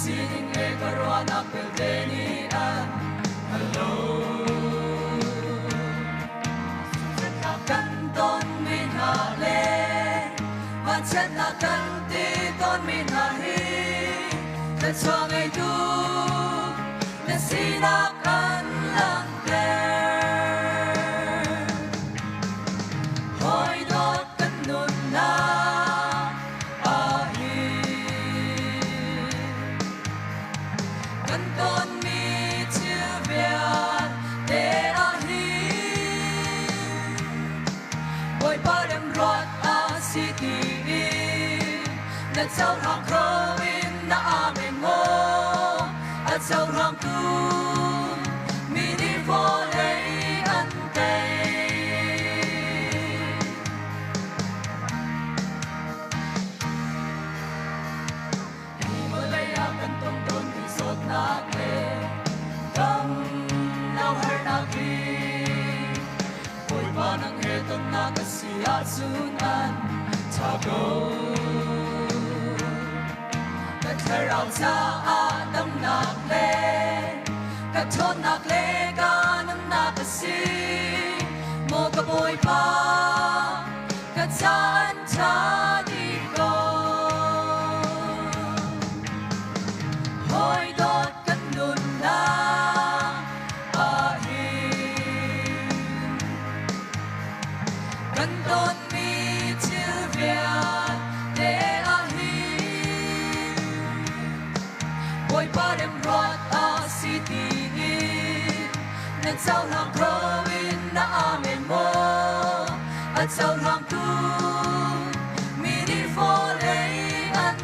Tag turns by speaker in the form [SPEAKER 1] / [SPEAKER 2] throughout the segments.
[SPEAKER 1] singing e karuana pelveni an hello kan ton min ha le man chat na kan ti ton min ha hi ta chong ai du na sina kan lang te hoi dot kan nun na a hi kan ton mi chiu vian te a hi boy pa dem rot a city na chau hang khowin na amen mo a chau hang tu mi ni vo le an te Himalaya kan tong ton ki sot na ke kam nau har na ki boy pa nang he ton na ka si a sun an ta go Thơ rau cha a đông nạc lê Các thôn nạc lê ca nâng nạc si Mô ca bôi pa Các cha anh cha đi go Hoi đốt cất nụn na a hi Cân tôn mi chiu việt Để a hi Boy pa dem rot a city na chau lang growin na amen mo a chau lang tu mi di fole an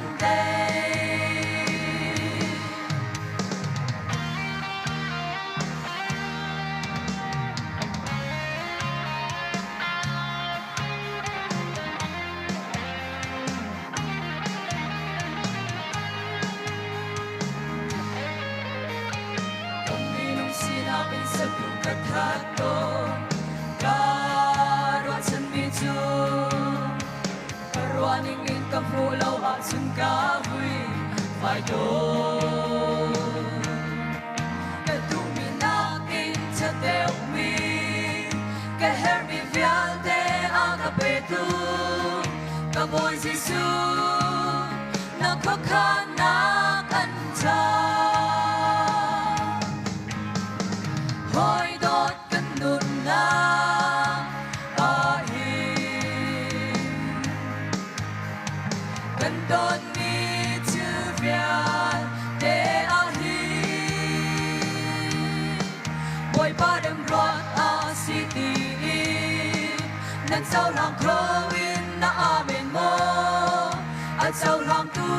[SPEAKER 1] Kato Karwa chan mi chu Karwa ning in ka phu lau a chun ka hui Vai do Ka tu mi na in cha teo mi Ka her mi vial te a ka pe tu Ka boy Jisu Na ko ka na kan cha Hoi đốt cân nụn na a hi Cân đốt mi chư vian te a hi Boy pa dem rot a city Nan chau lang growin na amen mo A chau lang tu